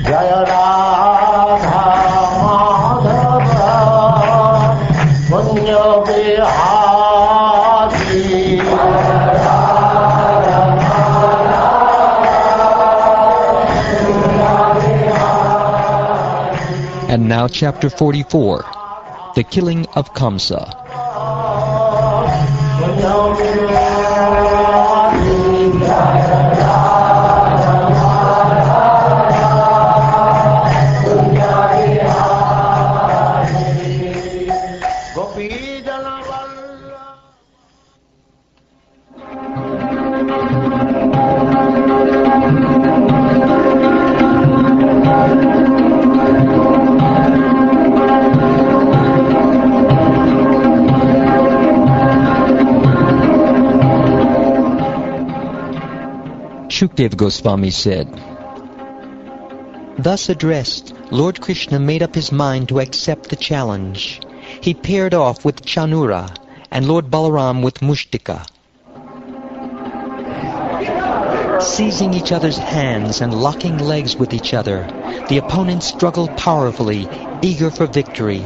Jaya Radha Madhava Punya Vihari. And now chapter 44, the killing of Kamsa. Shukdev Goswami said, "Thus addressed, Lord Krishna made up his mind to accept the challenge. He paired off with Chanura and Lord Balaram with Mushtika. Seizing each other's hands and locking legs with each other, the opponents struggled powerfully, eager for victory.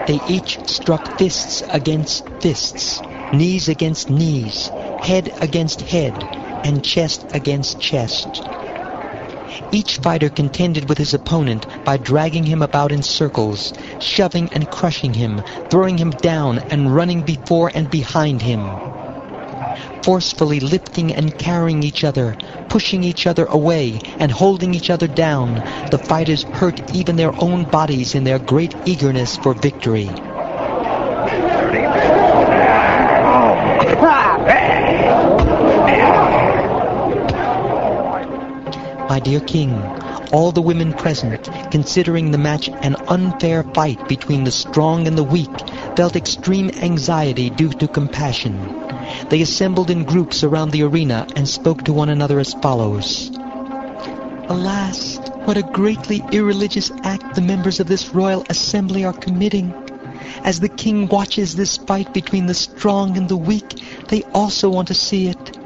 They each struck fists against fists, knees against knees, head against head, and chest against chest. Each fighter contended with his opponent by dragging him about in circles, shoving and crushing him, throwing him down and running before and behind him. Forcefully lifting and carrying each other, pushing each other away, and holding each other down, the fighters hurt even their own bodies in their great eagerness for victory. My dear King, all the women present, considering the match an unfair fight between the strong and the weak, felt extreme anxiety due to compassion. They assembled in groups around the arena and spoke to one another as follows. Alas, what a greatly irreligious act the members of this royal assembly are committing. As the king watches this fight between the strong and the weak, they also want to see it.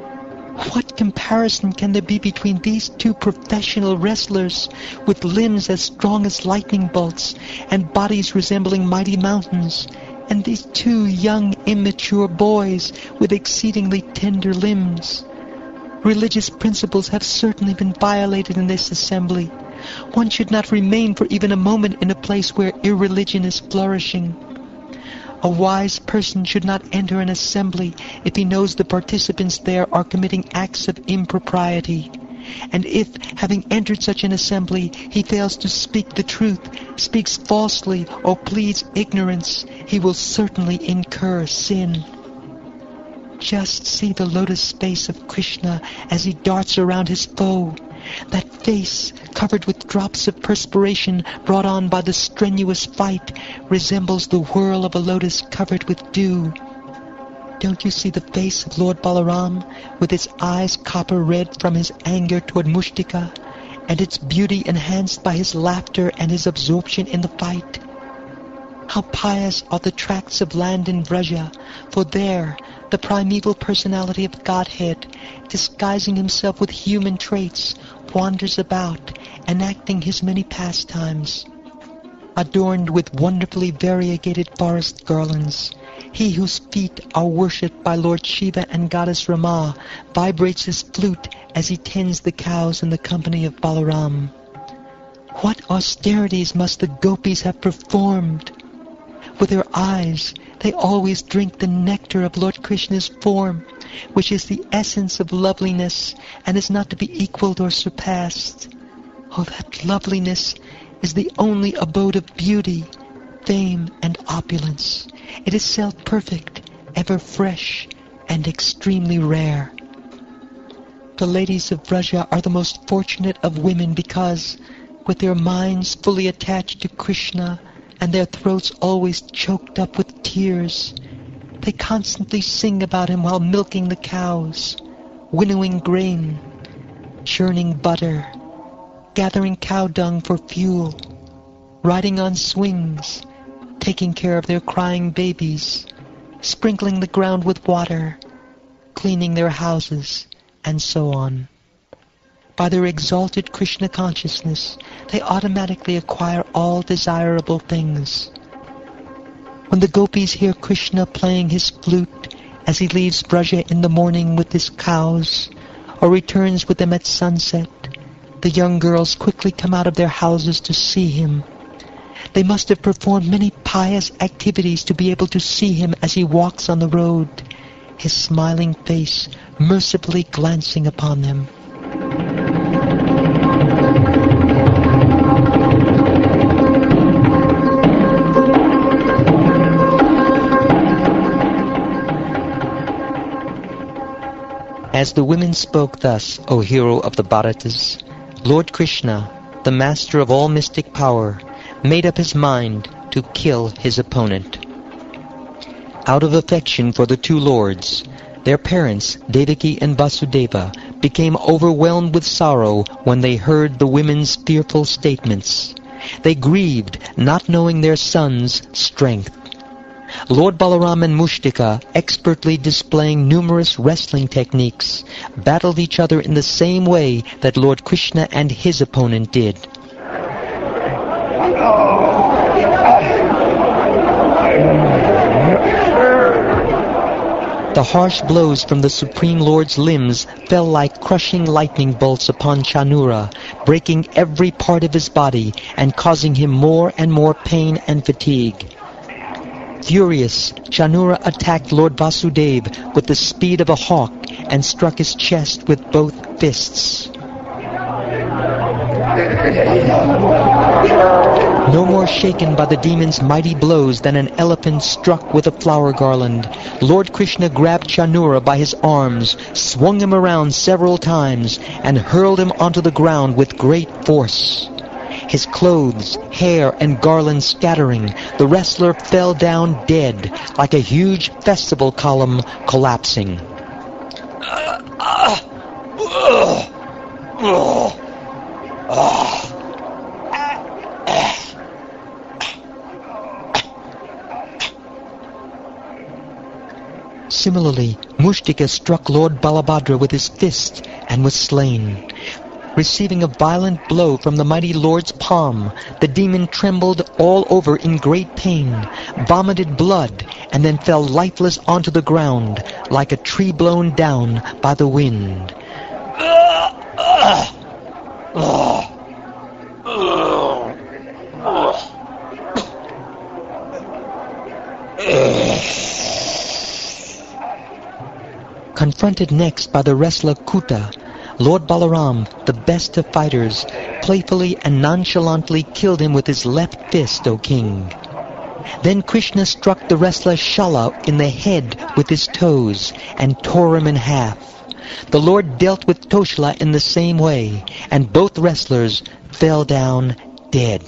What comparison can there be between these two professional wrestlers, with limbs as strong as lightning bolts and bodies resembling mighty mountains, and these two young, immature boys with exceedingly tender limbs? Religious principles have certainly been violated in this assembly. One should not remain for even a moment in a place where irreligion is flourishing. A wise person should not enter an assembly if he knows the participants there are committing acts of impropriety. And if, having entered such an assembly, he fails to speak the truth, speaks falsely, or pleads ignorance, he will certainly incur sin. Just see the lotus face of Krishna as he darts around his foe. That face, covered with drops of perspiration brought on by the strenuous fight, resembles the whirl of a lotus covered with dew. Don't you see the face of Lord Balaram, with its eyes copper red from his anger toward Mushtika, and its beauty enhanced by his laughter and his absorption in the fight? How pious are the tracts of land in Vraja, for there the primeval personality of Godhead, disguising himself with human traits, wanders about, enacting his many pastimes. Adorned with wonderfully variegated forest garlands, he whose feet are worshipped by Lord Shiva and Goddess Rama vibrates his flute as he tends the cows in the company of Balaram. What austerities must the gopis have performed! With their eyes, they always drink the nectar of Lord Krishna's form, which is the essence of loveliness and is not to be equaled or surpassed. Oh, that loveliness is the only abode of beauty, fame, and opulence. It is self-perfect, ever fresh, and extremely rare. The ladies of Vraja are the most fortunate of women because, with their minds fully attached to Krishna and their throats always choked up with tears, they constantly sing about him while milking the cows, winnowing grain, churning butter, gathering cow dung for fuel, riding on swings, taking care of their crying babies, sprinkling the ground with water, cleaning their houses, and so on. By their exalted Krishna consciousness, they automatically acquire all desirable things. When the gopis hear Krishna playing his flute as he leaves Braja in the morning with his cows, or returns with them at sunset, the young girls quickly come out of their houses to see him. They must have performed many pious activities to be able to see him as he walks on the road, his smiling face mercifully glancing upon them. As the women spoke thus, O hero of the Bharatas, Lord Krishna, the master of all mystic power, made up his mind to kill his opponent. Out of affection for the two lords, their parents, Devaki and Vasudeva, became overwhelmed with sorrow when they heard the women's fearful statements. They grieved, not knowing their son's strength. Lord Balaram and Mushtika, expertly displaying numerous wrestling techniques, battled each other in the same way that Lord Krishna and his opponent did. The harsh blows from the Supreme Lord's limbs fell like crushing lightning bolts upon Chanura, breaking every part of his body and causing him more and more pain and fatigue. Furious, Chanura attacked Lord Vasudeva with the speed of a hawk and struck his chest with both fists. No more shaken by the demon's mighty blows than an elephant struck with a flower garland, Lord Krishna grabbed Chanura by his arms, swung him around several times, and hurled him onto the ground with great force. His clothes, hair, and garlands scattering, the wrestler fell down dead, like a huge festival column collapsing. Similarly, Mushtika struck Lord Balabhadra with his fist and was slain. Receiving a violent blow from the mighty Lord's palm, the demon trembled all over in great pain, vomited blood, and then fell lifeless onto the ground, like a tree blown down by the wind. Confronted next by the wrestler Kuta, Lord Balaram, the best of fighters, playfully and nonchalantly killed him with his left fist, O king. Then Krishna struck the wrestler Shala in the head with his toes and tore him in half. The Lord dealt with Toshla in the same way, and both wrestlers fell down dead.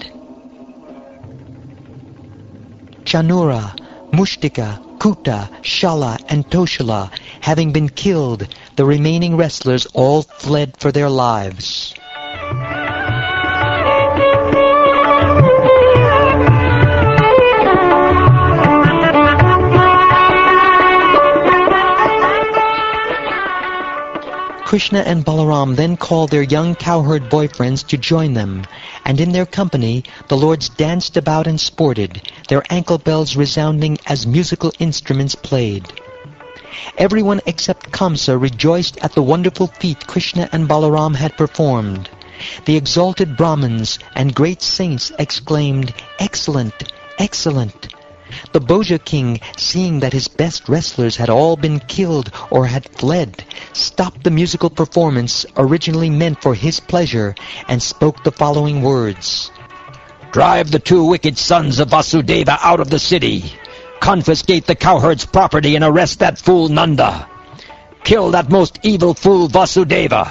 Chanura, Mushtika, Kuta, Shala, and Toshala, having been killed, the remaining wrestlers all fled for their lives. Krishna and Balaram then called their young cowherd boyfriends to join them, and in their company the lords danced about and sported, their ankle bells resounding as musical instruments played. Everyone except Kamsa rejoiced at the wonderful feat Krishna and Balaram had performed. The exalted Brahmins and great saints exclaimed, "Excellent! Excellent!" The Bhoja king, seeing that his best wrestlers had all been killed or had fled, stopped the musical performance originally meant for his pleasure and spoke the following words. "Drive the two wicked sons of Vasudeva out of the city. Confiscate the cowherd's property and arrest that fool Nanda. Kill that most evil fool Vasudeva.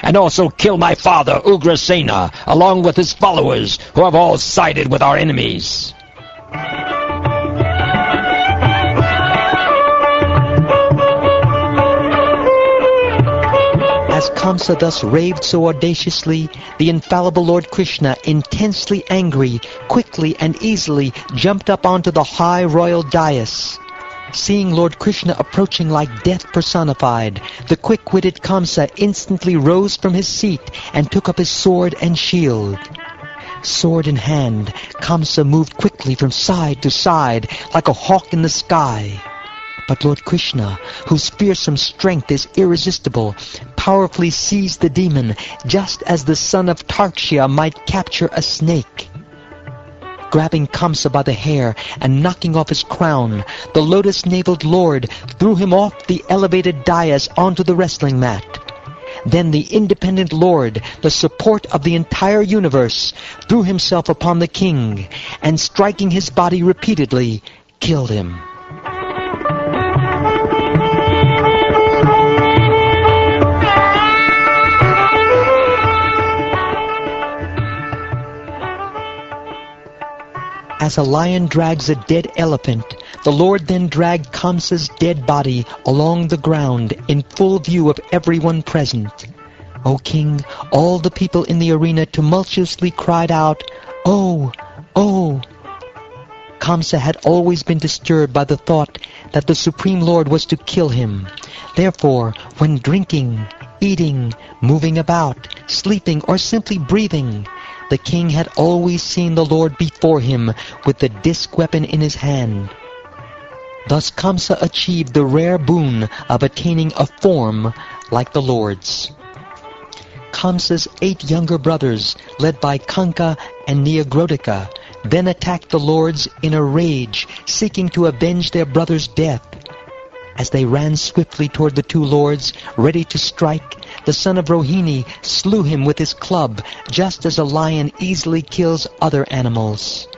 And also kill my father Ugrasena, along with his followers, who have all sided with our enemies." As Kamsa thus raved so audaciously, the infallible Lord Krishna, intensely angry, quickly and easily jumped up onto the high royal dais. Seeing Lord Krishna approaching like death personified, the quick-witted Kamsa instantly rose from his seat and took up his sword and shield. Sword in hand, Kamsa moved quickly from side to side like a hawk in the sky. But Lord Krishna, whose fearsome strength is irresistible, powerfully seized the demon, just as the son of Tarksha might capture a snake. Grabbing Kamsa by the hair and knocking off his crown, the lotus-naveled lord threw him off the elevated dais onto the wrestling mat. Then the independent lord, the support of the entire universe, threw himself upon the king, and striking his body repeatedly, killed him. As a lion drags a dead elephant, the Lord then dragged Kamsa's dead body along the ground in full view of everyone present. O King, all the people in the arena tumultuously cried out, "Oh! Oh!" Kamsa had always been disturbed by the thought that the Supreme Lord was to kill him. Therefore, when drinking, eating, moving about, sleeping, or simply breathing, the king had always seen the Lord before him with the disc weapon in his hand. Thus Kamsa achieved the rare boon of attaining a form like the Lord's. Kamsa's 8 younger brothers, led by Kanka and Neogrodika, then attacked the Lords in a rage, seeking to avenge their brother's death. As they ran swiftly toward the 2 lords, ready to strike, the son of Rohini slew him with his club, just as a lion easily kills other animals.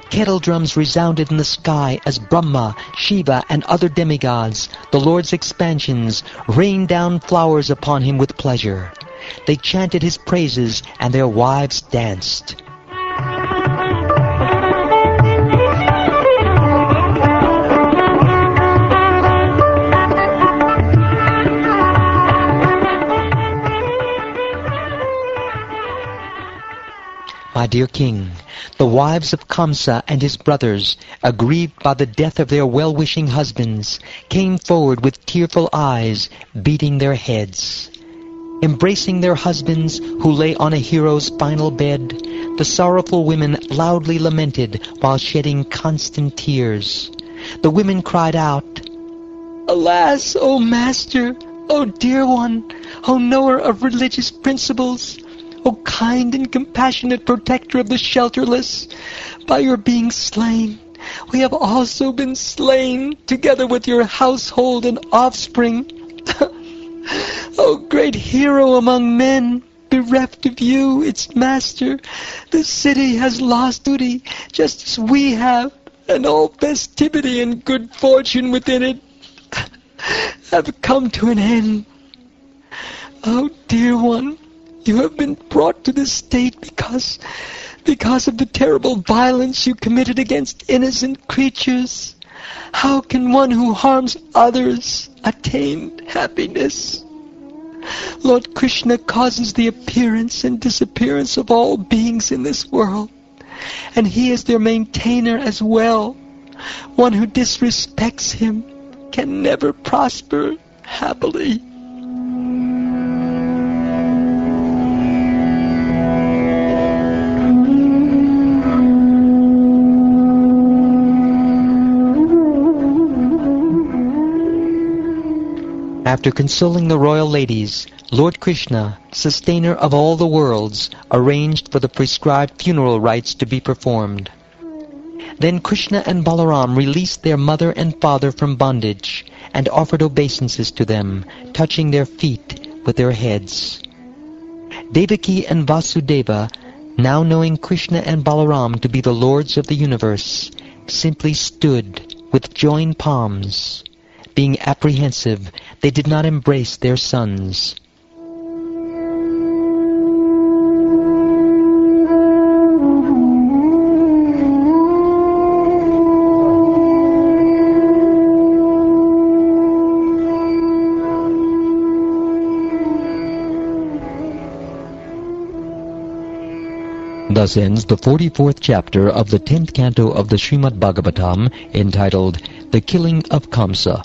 Kettle drums resounded in the sky as Brahma, Shiva, and other demigods, the Lord's expansions, rained down flowers upon him with pleasure. They chanted his praises, and their wives danced. My dear King, the wives of Kamsa and his brothers, aggrieved by the death of their well-wishing husbands, came forward with tearful eyes, beating their heads. Embracing their husbands who lay on a hero's final bed, the sorrowful women loudly lamented while shedding constant tears. The women cried out, "Alas, O Master! O dear one! O knower of religious principles! O kind and compassionate protector of the shelterless! By your being slain, we have also been slain, together with your household and offspring. O great hero among men, bereft of you, its master, the city has lost duty, just as we have, and all festivity and good fortune within it have come to an end. O dear one, you have been brought to this state because of the terrible violence you committed against innocent creatures. How can one who harms others attain happiness? Lord Krishna causes the appearance and disappearance of all beings in this world, and he is their maintainer as well. One who disrespects him can never prosper happily." After consoling the royal ladies, Lord Krishna, sustainer of all the worlds, arranged for the prescribed funeral rites to be performed. Then Krishna and Balaram released their mother and father from bondage and offered obeisances to them, touching their feet with their heads. Devaki and Vasudeva, now knowing Krishna and Balaram to be the lords of the universe, simply stood with joined palms. Being apprehensive, they did not embrace their sons. Thus ends the 44th chapter of the 10th canto of the Srimad Bhagavatam, entitled The Killing of Kamsa.